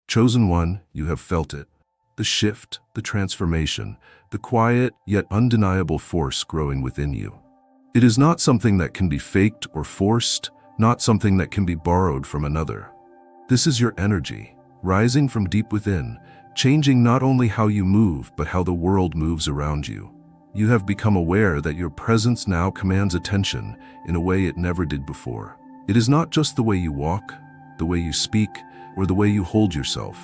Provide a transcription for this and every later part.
Chosen one, you have felt it. The shift, the transformation, the quiet yet undeniable force growing within you. It is not something that can be faked or forced, not something that can be borrowed from another. This is your energy, rising from deep within, changing not only how you move, but how the world moves around you. You have become aware that your presence now commands attention in a way it never did before. It is not just the way you walk, the way you speak, or the way you hold yourself.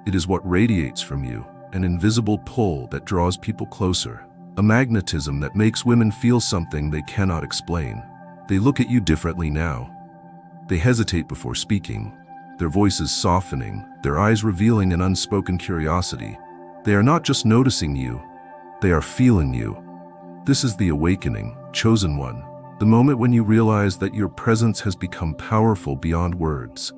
It is what radiates from you, an invisible pull that draws people closer, a magnetism that makes women feel something they cannot explain. They look at you differently now. They hesitate before speaking, their voices softening, their eyes revealing an unspoken curiosity. They are not just noticing you, they are feeling you. This is the awakening, chosen one, the moment when you realize that your presence has become powerful beyond words.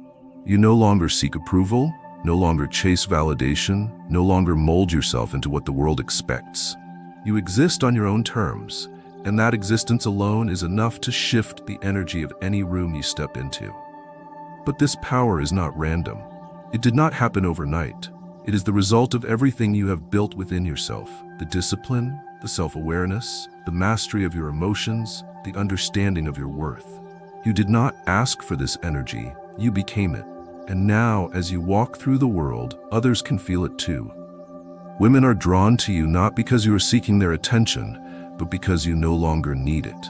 You no longer seek approval, no longer chase validation, no longer mold yourself into what the world expects. You exist on your own terms, and that existence alone is enough to shift the energy of any room you step into. But this power is not random. It did not happen overnight. It is the result of everything you have built within yourself: the discipline, the self-awareness, the mastery of your emotions, the understanding of your worth. You did not ask for this energy, you became it. And now, as you walk through the world, others can feel it too. Women are drawn to you not because you are seeking their attention, but because you no longer need it.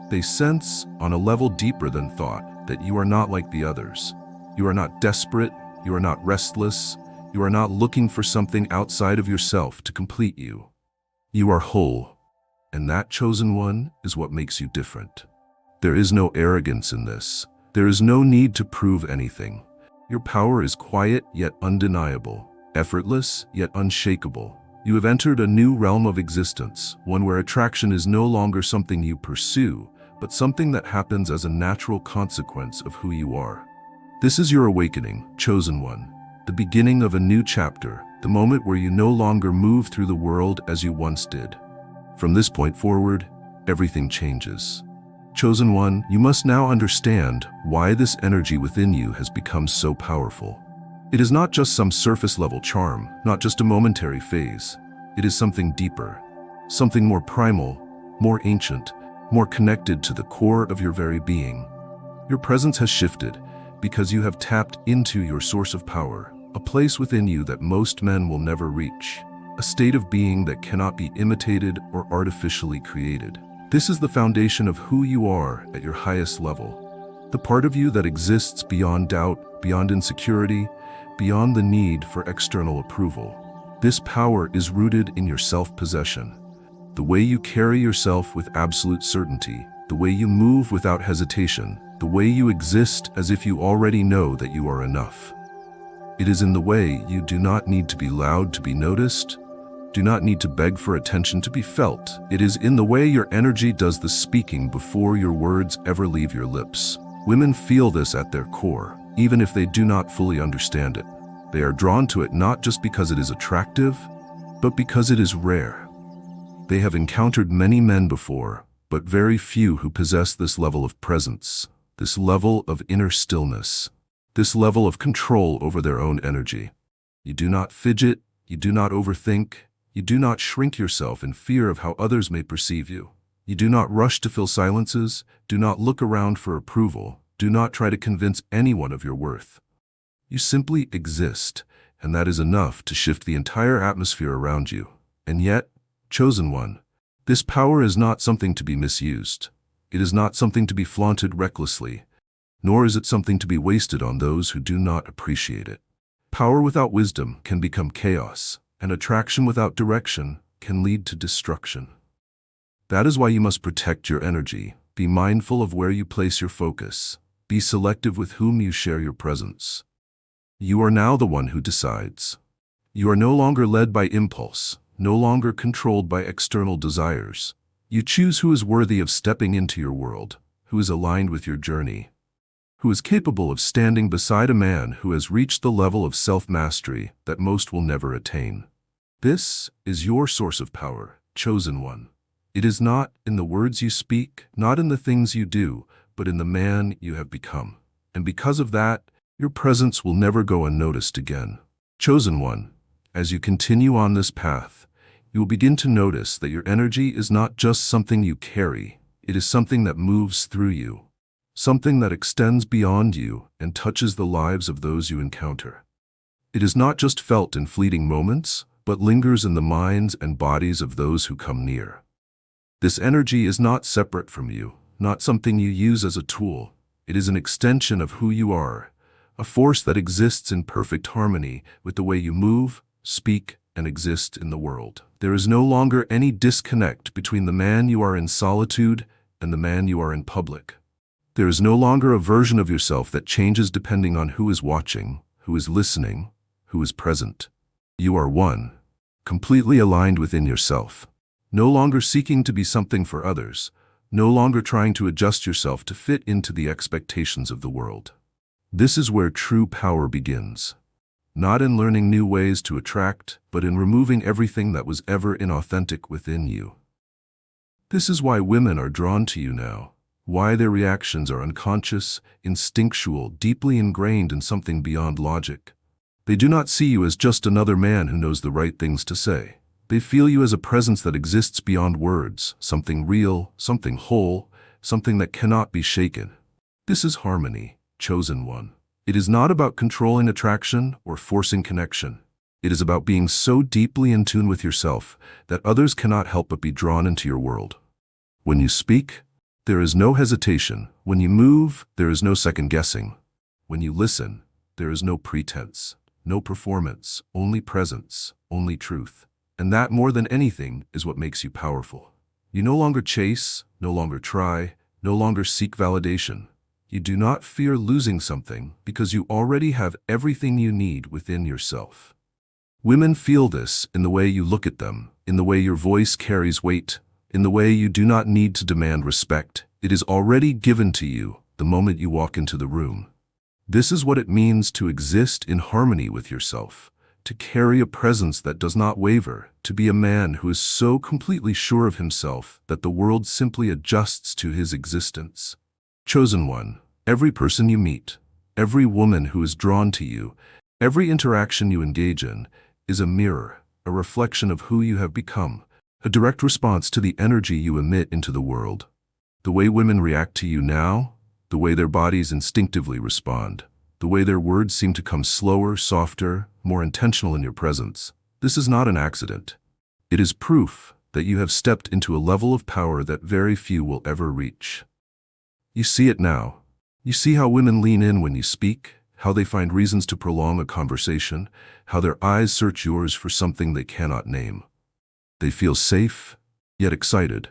They sense, on a level deeper than thought, that you are not like the others. You are not desperate, you are not restless, you are not looking for something outside of yourself to complete you. You are whole, and that chosen one is what makes you different. There is no arrogance in this. There is no need to prove anything. Your power is quiet yet undeniable, effortless yet unshakable. You have entered a new realm of existence, one where attraction is no longer something you pursue, but something that happens as a natural consequence of who you are. This is your awakening, chosen one, the beginning of a new chapter, the moment where you no longer move through the world as you once did. From this point forward, everything changes. Chosen one, you must now understand why this energy within you has become so powerful. It is not just some surface-level charm, not just a momentary phase. It is something deeper, something more primal, more ancient, more connected to the core of your very being. Your presence has shifted because you have tapped into your source of power, a place within you that most men will never reach, a state of being that cannot be imitated or artificially created. This is the foundation of who you are at your highest level, the part of you that exists beyond doubt, beyond insecurity, beyond the need for external approval. This power is rooted in your self-possession, the way you carry yourself with absolute certainty, the way you move without hesitation, the way you exist as if you already know that you are enough. It is in the way you do not need to be loud to be noticed, do not need to beg for attention to be felt. It is in the way your energy does the speaking before your words ever leave your lips. Women feel this at their core, even if they do not fully understand it. They are drawn to it not just because it is attractive, but because it is rare. They have encountered many men before, but very few who possess this level of presence, this level of inner stillness, this level of control over their own energy. You do not fidget, you do not overthink, you do not shrink yourself in fear of how others may perceive you. You do not rush to fill silences, do not look around for approval, do not try to convince anyone of your worth. You simply exist, and that is enough to shift the entire atmosphere around you. And yet, chosen one, this power is not something to be misused. It is not something to be flaunted recklessly, nor is it something to be wasted on those who do not appreciate it. Power without wisdom can become chaos, and attraction without direction can lead to destruction. That is why you must protect your energy, be mindful of where you place your focus, be selective with whom you share your presence. You are now the one who decides. You are no longer led by impulse, no longer controlled by external desires. You choose who is worthy of stepping into your world, who is aligned with your journey, who is capable of standing beside a man who has reached the level of self-mastery that most will never attain. This is your source of power, chosen one. It is not in the words you speak, not in the things you do, but in the man you have become. And because of that, your presence will never go unnoticed again. Chosen one, as you continue on this path, you will begin to notice that your energy is not just something you carry, it is something that moves through you, something that extends beyond you and touches the lives of those you encounter. It is not just felt in fleeting moments, but lingers in the minds and bodies of those who come near. This energy is not separate from you, not something you use as a tool. It is an extension of who you are, a force that exists in perfect harmony with the way you move, speak, and exist in the world. There is no longer any disconnect between the man you are in solitude and the man you are in public. There is no longer a version of yourself that changes depending on who is watching, who is listening, who is present. You are one, completely aligned within yourself, no longer seeking to be something for others, no longer trying to adjust yourself to fit into the expectations of the world. This is where true power begins. Not in learning new ways to attract, but in removing everything that was ever inauthentic within you. This is why women are drawn to you now, why their reactions are unconscious, instinctual, deeply ingrained in something beyond logic. They do not see you as just another man who knows the right things to say. They feel you as a presence that exists beyond words, something real, something whole, something that cannot be shaken. This is harmony, chosen one. It is not about controlling attraction or forcing connection. It is about being so deeply in tune with yourself that others cannot help but be drawn into your world. When you speak, there is no hesitation. When you move, there is no second guessing. When you listen, there is no pretense, no performance, only presence, only truth. And that, more than anything, is what makes you powerful. You no longer chase, no longer try, no longer seek validation. You do not fear losing something because you already have everything you need within yourself. Women feel this in the way you look at them, in the way your voice carries weight, in the way you do not need to demand respect. It is already given to you the moment you walk into the room. This is what it means to exist in harmony with yourself, to carry a presence that does not waver, to be a man who is so completely sure of himself that the world simply adjusts to his existence. Chosen one, every person you meet, every woman who is drawn to you, every interaction you engage in, is a mirror, a reflection of who you have become, a direct response to the energy you emit into the world. The way women react to you now, the way their bodies instinctively respond, the way their words seem to come slower, softer, more intentional in your presence. This is not an accident. It is proof that you have stepped into a level of power that very few will ever reach. You see it now. You see how women lean in when you speak, how they find reasons to prolong a conversation, how their eyes search yours for something they cannot name. They feel safe, yet excited,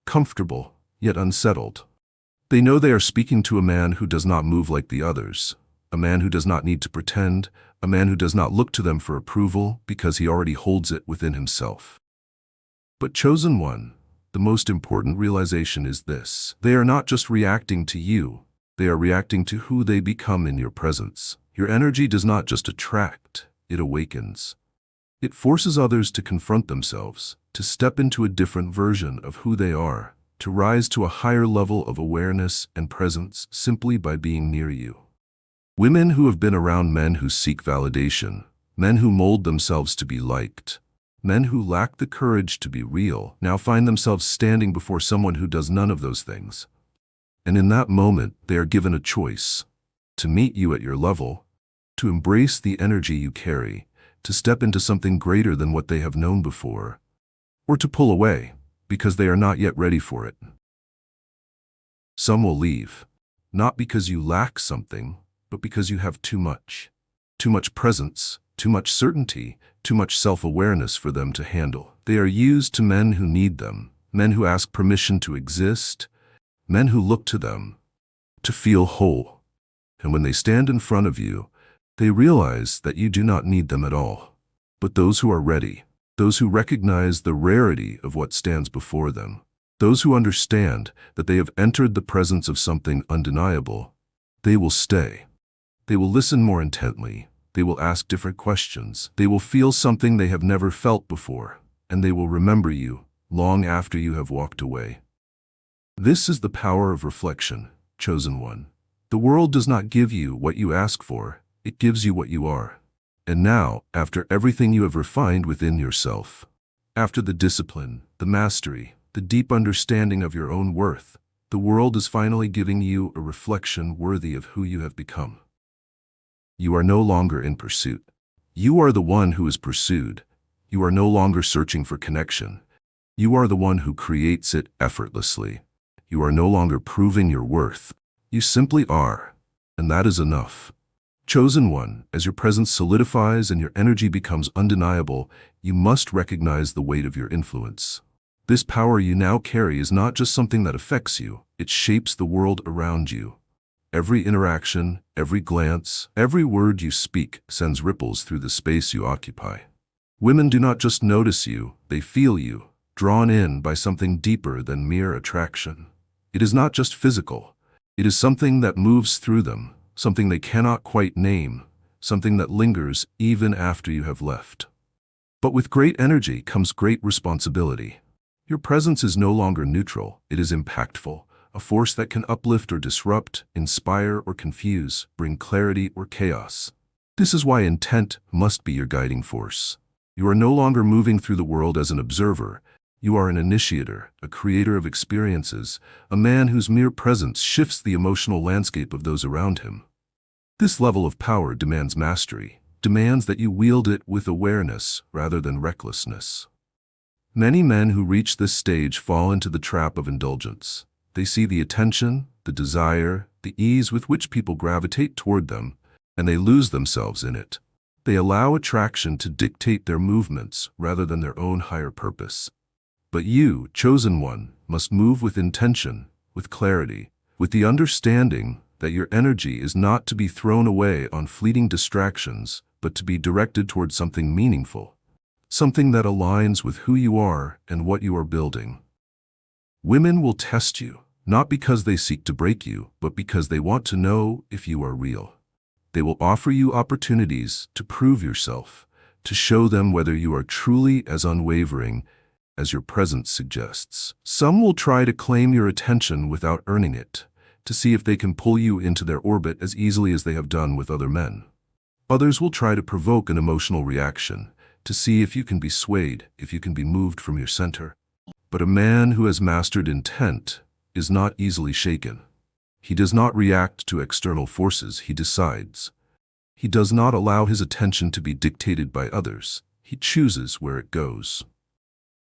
comfortable, yet unsettled. They know they are speaking to a man who does not move like the others, a man who does not need to pretend, a man who does not look to them for approval because he already holds it within himself. But chosen one, the most important realization is this: they are not just reacting to you, they are reacting to who they become in your presence. Your energy does not just attract, it awakens. It forces others to confront themselves, to step into a different version of who they are, to rise to a higher level of awareness and presence simply by being near you. Women who have been around men who seek validation, men who mold themselves to be liked, men who lack the courage to be real, now find themselves standing before someone who does none of those things. And in that moment, they are given a choice: to meet you at your level, to embrace the energy you carry, to step into something greater than what they have known before, or to pull away because they are not yet ready for it. Some will leave, not because you lack something, but because you have too much presence, too much certainty, too much self-awareness for them to handle. They are used to men who need them, men who ask permission to exist, men who look to them to feel whole. And when they stand in front of you, they realize that you do not need them at all. But those who are ready, those who recognize the rarity of what stands before them, those who understand that they have entered the presence of something undeniable, they will stay. They will listen more intently. They will ask different questions. They will feel something they have never felt before, and they will remember you long after you have walked away. This is the power of reflection, chosen one. The world does not give you what you ask for, it gives you what you are. And now, after everything you have refined within yourself, after the discipline, the mastery, the deep understanding of your own worth, the world is finally giving you a reflection worthy of who you have become. You are no longer in pursuit. You are the one who is pursued. You are no longer searching for connection. You are the one who creates it effortlessly. You are no longer proving your worth. You simply are, and that is enough. Chosen one, as your presence solidifies and your energy becomes undeniable, you must recognize the weight of your influence. This power you now carry is not just something that affects you, it shapes the world around you. Every interaction, every glance, every word you speak sends ripples through the space you occupy. Women do not just notice you, they feel you, drawn in by something deeper than mere attraction. It is not just physical. It is something that moves through them, something they cannot quite name, something that lingers even after you have left. But with great energy comes great responsibility. Your presence is no longer neutral, it is impactful, a force that can uplift or disrupt, inspire or confuse, bring clarity or chaos. This is why intent must be your guiding force. You are no longer moving through the world as an observer. You are an initiator, a creator of experiences, a man whose mere presence shifts the emotional landscape of those around him. This level of power demands mastery, demands that you wield it with awareness rather than recklessness. Many men who reach this stage fall into the trap of indulgence. They see the attention, the desire, the ease with which people gravitate toward them, and they lose themselves in it. They allow attraction to dictate their movements rather than their own higher purpose. But you, chosen one, must move with intention, with clarity, with the understanding that your energy is not to be thrown away on fleeting distractions, but to be directed toward something meaningful, something that aligns with who you are and what you are building. Women will test you, not because they seek to break you, but because they want to know if you are real. They will offer you opportunities to prove yourself, to show them whether you are truly as unwavering as your presence suggests. Some will try to claim your attention without earning it, to see if they can pull you into their orbit as easily as they have done with other men. Others will try to provoke an emotional reaction, to see if you can be swayed, if you can be moved from your center. But a man who has mastered intent is not easily shaken. He does not react to external forces, he decides. He does not allow his attention to be dictated by others. He chooses where it goes.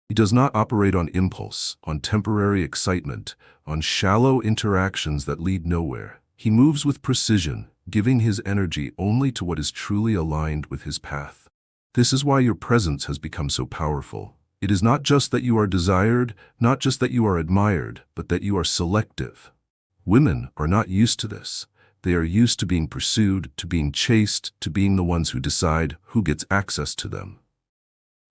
He does not operate on impulse, on temporary excitement, on shallow interactions that lead nowhere. He moves with precision, giving his energy only to what is truly aligned with his path. This is why your presence has become so powerful. It is not just that you are desired, not just that you are admired, but that you are selective. Women are not used to this. They are used to being pursued, to being chased, to being the ones who decide who gets access to them.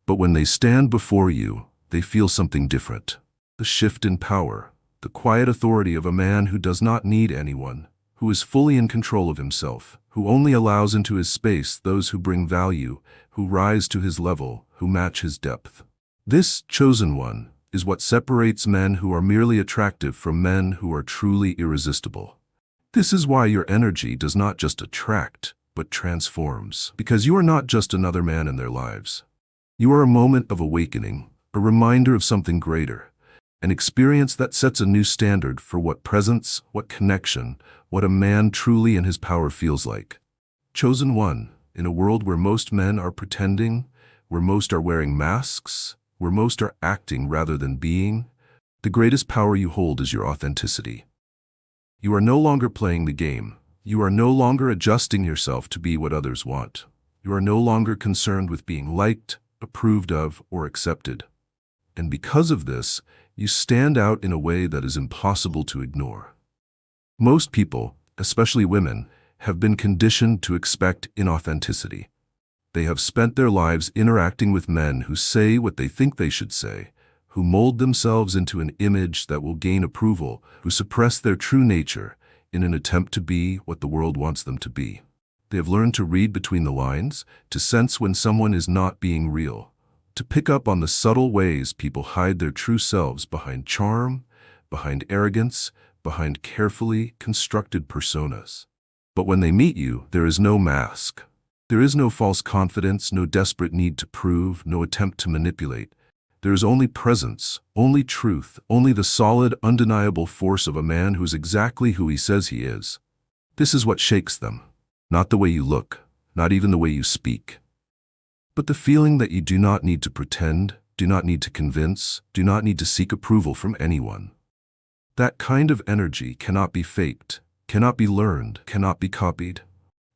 But when they stand before you, they feel something different. The shift in power, the quiet authority of a man who does not need anyone, who is fully in control of himself, who only allows into his space those who bring value, who rise to his level, who match his depth. This chosen one is what separates men who are merely attractive from men who are truly irresistible. This is why your energy does not just attract, but transforms, because you are not just another man in their lives. You are a moment of awakening, a reminder of something greater, an experience that sets a new standard for what presence, what connection, what a man truly in his power feels like. Chosen one, in a world where most men are pretending, where most are wearing masks, where most are acting rather than being, the greatest power you hold is your authenticity. You are no longer playing the game. You are no longer adjusting yourself to be what others want. You are no longer concerned with being liked, approved of, or accepted. And because of this, you stand out in a way that is impossible to ignore. Most people, especially women, have been conditioned to expect inauthenticity. They have spent their lives interacting with men who say what they think they should say, who mold themselves into an image that will gain approval, who suppress their true nature in an attempt to be what the world wants them to be. They have learned to read between the lines, to sense when someone is not being real, to pick up on the subtle ways people hide their true selves behind charm, behind arrogance, behind carefully constructed personas. But when they meet you, there is no mask. There is no false confidence, no desperate need to prove, no attempt to manipulate. There is only presence, only truth, only the solid, undeniable force of a man who's exactly who he says he is. This is what shakes them. Not the way you look, not even the way you speak, but the feeling that you do not need to pretend, do not need to convince, do not need to seek approval from anyone. That kind of energy cannot be faked, cannot be learned, cannot be copied.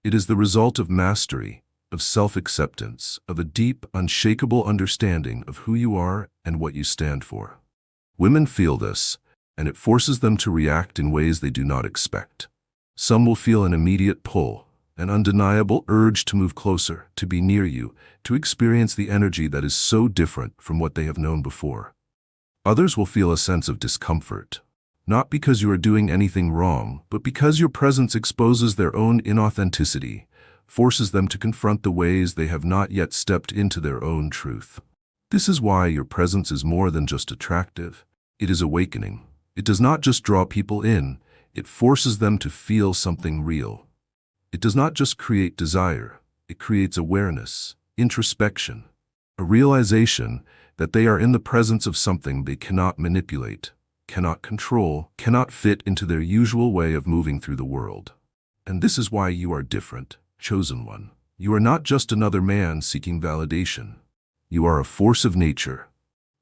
It is the result of mastery, of self-acceptance, of a deep, unshakable understanding of who you are and what you stand for. Women feel this, and it forces them to react in ways they do not expect. Some will feel an immediate pull, an undeniable urge to move closer, to be near you, to experience the energy that is so different from what they have known before. Others will feel a sense of discomfort, not because you are doing anything wrong, but because your presence exposes their own inauthenticity, forces them to confront the ways they have not yet stepped into their own truth. This is why your presence is more than just attractive. It is awakening. It does not just draw people in, it forces them to feel something real. It does not just create desire, it creates awareness, introspection, a realization that they are in the presence of something they cannot manipulate, cannot control, cannot fit into their usual way of moving through the world. And this is why you are different, chosen one. You are not just another man seeking validation. You are a force of nature,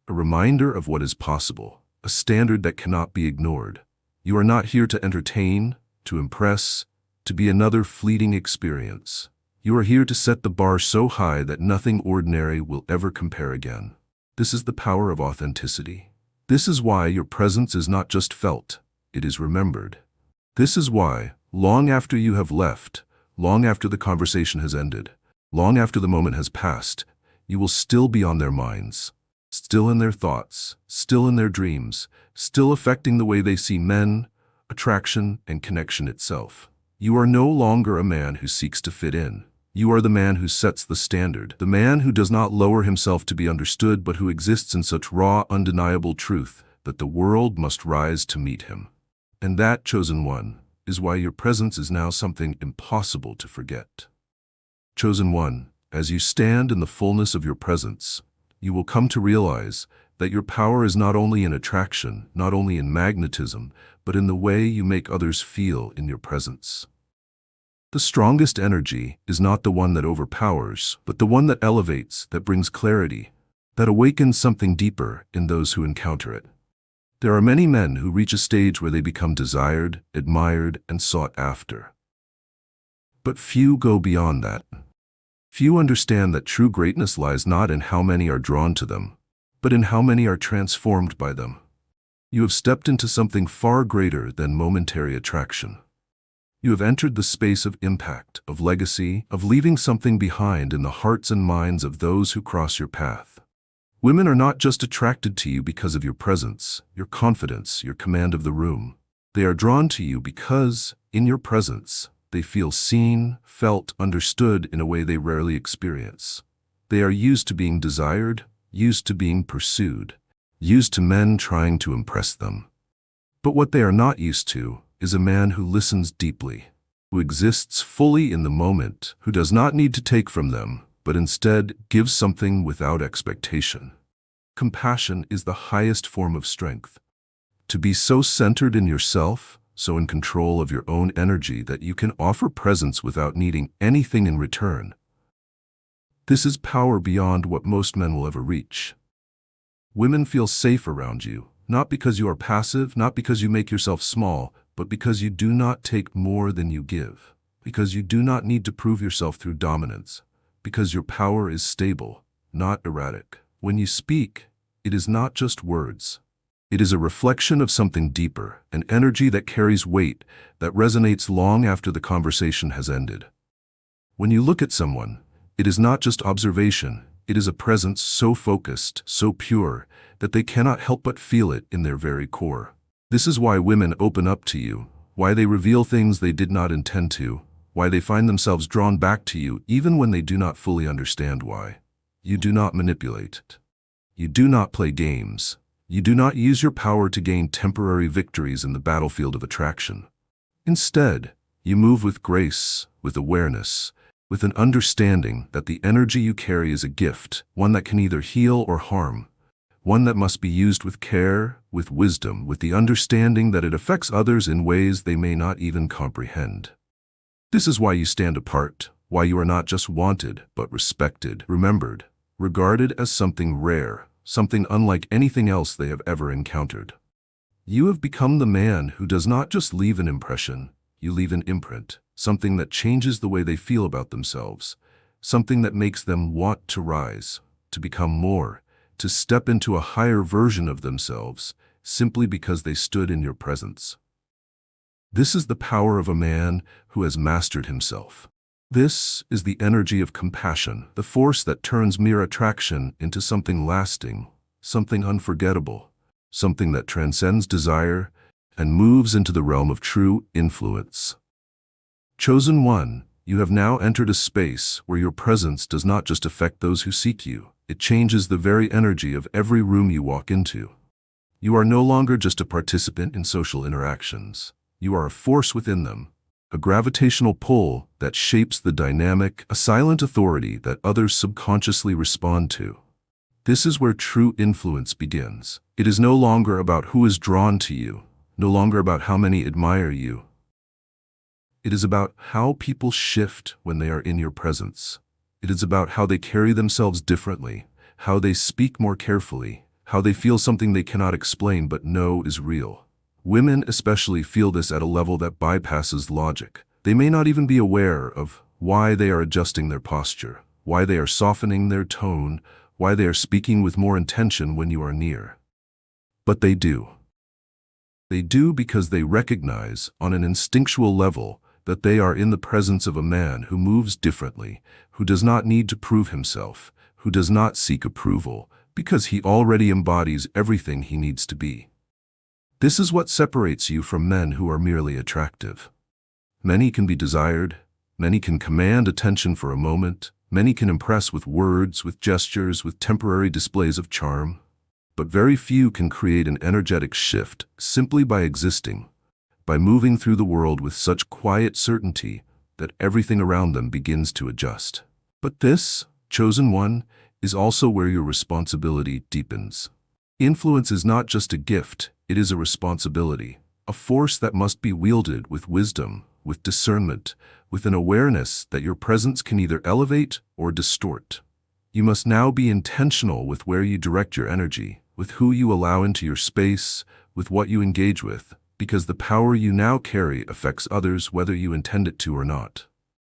a reminder of what is possible, a standard that cannot be ignored. You are not here to entertain, to impress, to be another fleeting experience. You are here to set the bar so high that nothing ordinary will ever compare again. This is the power of authenticity. This is why your presence is not just felt, it is remembered. This is why, long after you have left, long after the conversation has ended, long after the moment has passed, you will still be on their minds, still in their thoughts, still in their dreams, still affecting the way they see men, attraction, and connection itself. You are no longer a man who seeks to fit in. You are the man who sets the standard, the man who does not lower himself to be understood but who exists in such raw, undeniable truth that the world must rise to meet him. And that, chosen one, is why your presence is now something impossible to forget. Chosen one, as you stand in the fullness of your presence, you will come to realize that your power is not only in attraction, not only in magnetism, but in the way you make others feel in your presence. The strongest energy is not the one that overpowers, but the one that elevates, that brings clarity, that awakens something deeper in those who encounter it. There are many men who reach a stage where they become desired, admired, and sought after. But few go beyond that. Few understand that true greatness lies not in how many are drawn to them, but in how many are transformed by them. You have stepped into something far greater than momentary attraction. You have entered the space of impact, of legacy, of leaving something behind in the hearts and minds of those who cross your path. Women are not just attracted to you because of your presence, your confidence, your command of the room. They are drawn to you because, in your presence, they feel seen, felt, understood in a way they rarely experience. They are used to being desired, used to being pursued, used to men trying to impress them. But what they are not used to is a man who listens deeply, who exists fully in the moment, who does not need to take from them, but instead gives something without expectation. Compassion is the highest form of strength. To be so centered in yourself, so in control of your own energy that you can offer presence without needing anything in return. This is power beyond what most men will ever reach. Women feel safe around you, not because you are passive, not because you make yourself small, but because you do not take more than you give, because you do not need to prove yourself through dominance, because your power is stable, not erratic. When you speak, it is not just words. It is a reflection of something deeper, an energy that carries weight, that resonates long after the conversation has ended. When you look at someone, it is not just observation, it is a presence so focused, so pure, that they cannot help but feel it in their very core. This is why women open up to you, why they reveal things they did not intend to, why they find themselves drawn back to you even when they do not fully understand why. You do not manipulate. You do not play games. You do not use your power to gain temporary victories in the battlefield of attraction. Instead, you move with grace, with awareness, with an understanding that the energy you carry is a gift, one that can either heal or harm, one that must be used with care, with wisdom, with the understanding that it affects others in ways they may not even comprehend. This is why you stand apart, why you are not just wanted, but respected, remembered, regarded as something rare, something unlike anything else they have ever encountered. You have become the man who does not just leave an impression, you leave an imprint, something that changes the way they feel about themselves, something that makes them want to rise, to become more, to step into a higher version of themselves, simply because they stood in your presence. This is the power of a man who has mastered himself. This is the energy of compassion, the force that turns mere attraction into something lasting, something unforgettable, something that transcends desire and moves into the realm of true influence. Chosen one, you have now entered a space where your presence does not just affect those who seek you, it changes the very energy of every room you walk into. You are no longer just a participant in social interactions. You are a force within them, a gravitational pull that shapes the dynamic, a silent authority that others subconsciously respond to. This is where true influence begins. It is no longer about who is drawn to you, no longer about how many admire you. It is about how people shift when they are in your presence. It is about how they carry themselves differently, how they speak more carefully, how they feel something they cannot explain but know is real. Women especially feel this at a level that bypasses logic. They may not even be aware of why they are adjusting their posture, why they are softening their tone, why they are speaking with more intention when you are near. But they do. They do because they recognize, on an instinctual level, that they are in the presence of a man who moves differently, who does not need to prove himself, who does not seek approval, because he already embodies everything he needs to be. This is what separates you from men who are merely attractive. Many can be desired, many can command attention for a moment, many can impress with words, with gestures, with temporary displays of charm, but very few can create an energetic shift simply by existing, by moving through the world with such quiet certainty that everything around them begins to adjust. But this, chosen one, is also where your responsibility deepens. Influence is not just a gift, it is a responsibility, a force that must be wielded with wisdom, with discernment, with an awareness that your presence can either elevate or distort. You must now be intentional with where you direct your energy, with who you allow into your space, with what you engage with, because the power you now carry affects others whether you intend it to or not.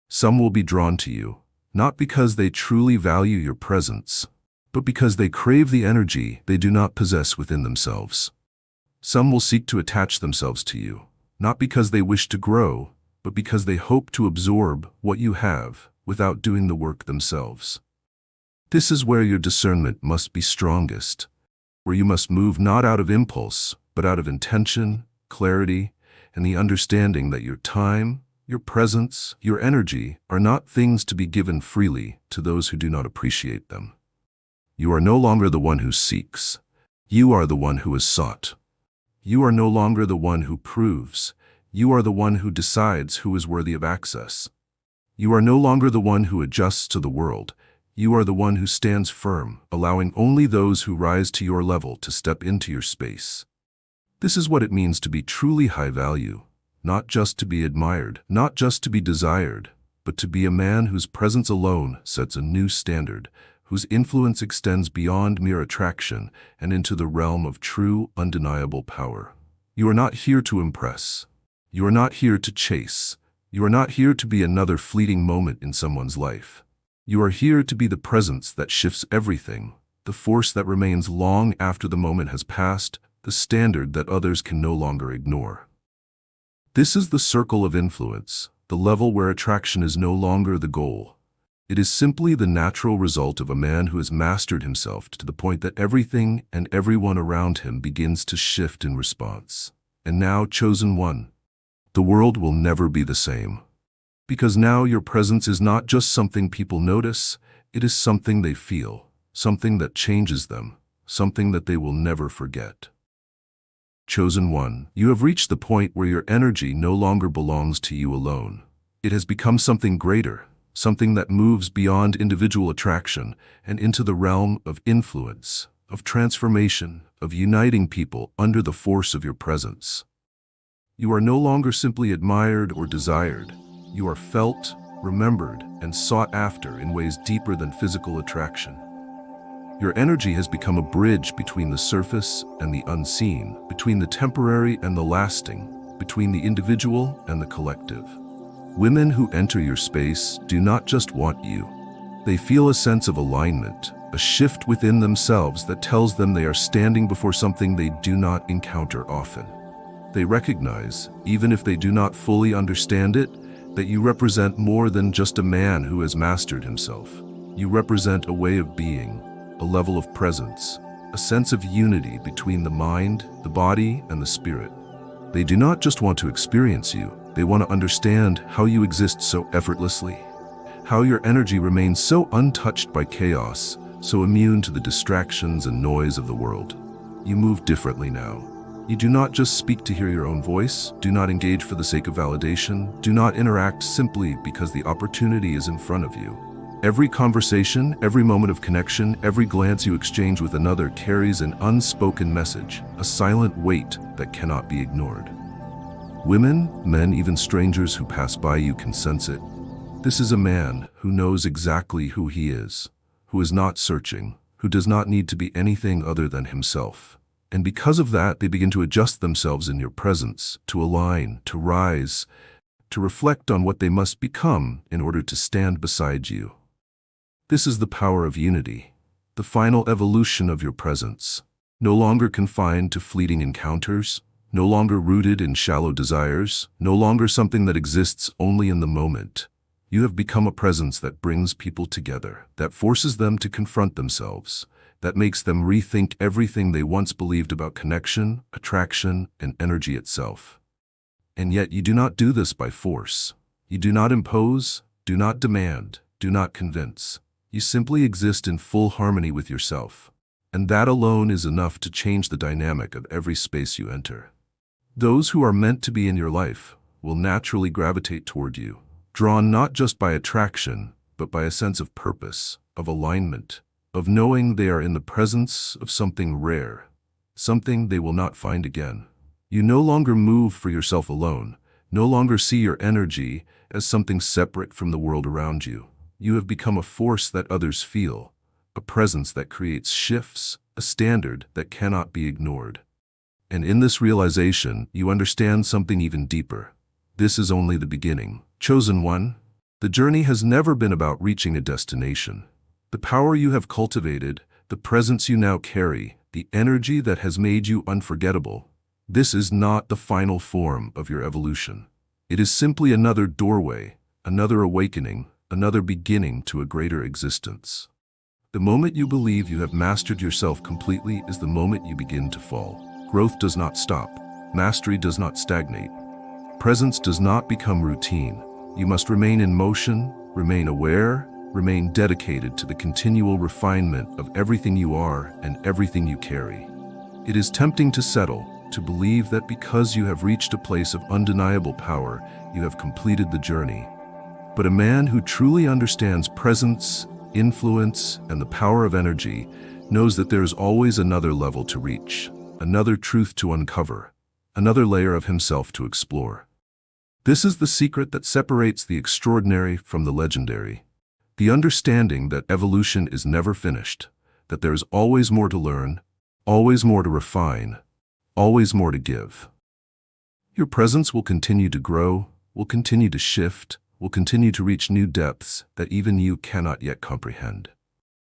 Some will be drawn to you, not because they truly value your presence, but because they crave the energy they do not possess within themselves. Some will seek to attach themselves to you, not because they wish to grow, but because they hope to absorb what you have without doing the work themselves. This is where your discernment must be strongest, where you must move not out of impulse, but out of intention, clarity, and the understanding that your time, your presence, your energy are not things to be given freely to those who do not appreciate them. You are no longer the one who seeks. You are the one who is sought. You are no longer the one who proves. You are the one who decides who is worthy of access. You are no longer the one who adjusts to the world. You are the one who stands firm, allowing only those who rise to your level to step into your space. This is what it means to be truly high value, not just to be admired, not just to be desired, but to be a man whose presence alone sets a new standard, whose influence extends beyond mere attraction and into the realm of true, undeniable power. You are not here to impress. You are not here to chase. You are not here to be another fleeting moment in someone's life. You are here to be the presence that shifts everything, the force that remains long after the moment has passed, the standard that others can no longer ignore. This is the circle of influence, the level where attraction is no longer the goal. It is simply the natural result of a man who has mastered himself to the point that everything and everyone around him begins to shift in response. And now, chosen one, the world will never be the same. Because now your presence is not just something people notice, it is something they feel, something that changes them, something that they will never forget. Chosen one, you have reached the point where your energy no longer belongs to you alone. It has become something greater, something that moves beyond individual attraction and into the realm of influence, of transformation, of uniting people under the force of your presence. You are no longer simply admired or desired. You are felt, remembered, and sought after in ways deeper than physical attraction. Your energy has become a bridge between the surface and the unseen, between the temporary and the lasting, between the individual and the collective. Women who enter your space do not just want you. They feel a sense of alignment, a shift within themselves that tells them they are standing before something they do not encounter often. They recognize, even if they do not fully understand it, that you represent more than just a man who has mastered himself. You represent a way of being, a level of presence, a sense of unity between the mind, the body, and the spirit. They do not just want to experience you, they want to understand how you exist so effortlessly, how your energy remains so untouched by chaos, so immune to the distractions and noise of the world. You move differently now. You do not just speak to hear your own voice, do not engage for the sake of validation, do not interact simply because the opportunity is in front of you. Every conversation, every moment of connection, every glance you exchange with another carries an unspoken message, a silent weight that cannot be ignored. Women, men, even strangers who pass by you can sense it. This is a man who knows exactly who he is, who is not searching, who does not need to be anything other than himself. And because of that, they begin to adjust themselves in your presence, to align, to rise, to reflect on what they must become in order to stand beside you. This is the power of unity, the final evolution of your presence, no longer confined to fleeting encounters, no longer rooted in shallow desires, no longer something that exists only in the moment. You have become a presence that brings people together, that forces them to confront themselves, that makes them rethink everything they once believed about connection, attraction, and energy itself. And yet you do not do this by force. You do not impose, do not demand, do not convince. You simply exist in full harmony with yourself. And that alone is enough to change the dynamic of every space you enter. Those who are meant to be in your life will naturally gravitate toward you, drawn not just by attraction, but by a sense of purpose, of alignment, of knowing they are in the presence of something rare, something they will not find again. You no longer move for yourself alone, no longer see your energy as something separate from the world around you. You have become a force that others feel, a presence that creates shifts, a standard that cannot be ignored. And in this realization, you understand something even deeper. This is only the beginning. Chosen one, the journey has never been about reaching a destination. The power you have cultivated, the presence you now carry, the energy that has made you unforgettable, this is not the final form of your evolution. It is simply another doorway, another awakening, another beginning to a greater existence. The moment you believe you have mastered yourself completely is the moment you begin to fall. Growth does not stop. Mastery does not stagnate. Presence does not become routine. You must remain in motion, remain aware, remain dedicated to the continual refinement of everything you are and everything you carry. It is tempting to settle, to believe that because you have reached a place of undeniable power, you have completed the journey. But a man who truly understands presence, influence, and the power of energy knows that there is always another level to reach, another truth to uncover, another layer of himself to explore. This is the secret that separates the extraordinary from the legendary. The understanding that evolution is never finished, that there is always more to learn, always more to refine, always more to give. Your presence will continue to grow, will continue to shift, will continue to reach new depths that even you cannot yet comprehend.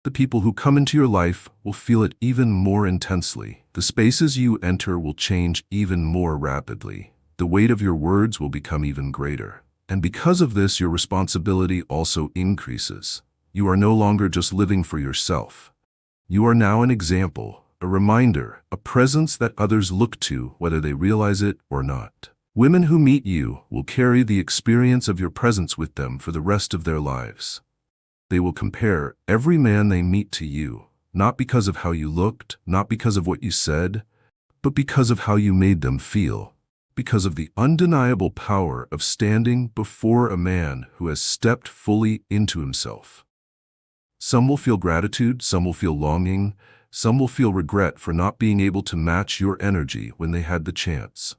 The people who come into your life will feel it even more intensely. The spaces you enter will change even more rapidly. The weight of your words will become even greater. And because of this, your responsibility also increases. You are no longer just living for yourself. You are now an example, a reminder, a presence that others look to whether they realize it or not. Women who meet you will carry the experience of your presence with them for the rest of their lives. They will compare every man they meet to you, not because of how you looked, not because of what you said, but because of how you made them feel. because of the undeniable power of standing before a man who has stepped fully into himself. Some will feel gratitude, some will feel longing, some will feel regret for not being able to match your energy when they had the chance.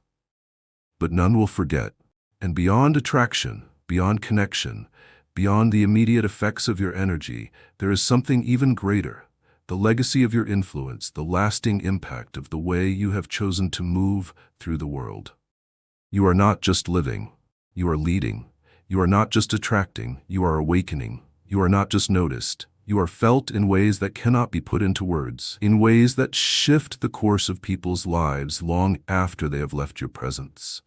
But none will forget. And beyond attraction, beyond connection, beyond the immediate effects of your energy, there is something even greater: the legacy of your influence, the lasting impact of the way you have chosen to move through the world. You are not just living, you are leading. You are not just attracting, you are awakening. You are not just noticed, you are felt in ways that cannot be put into words, in ways that shift the course of people's lives long after they have left your presence.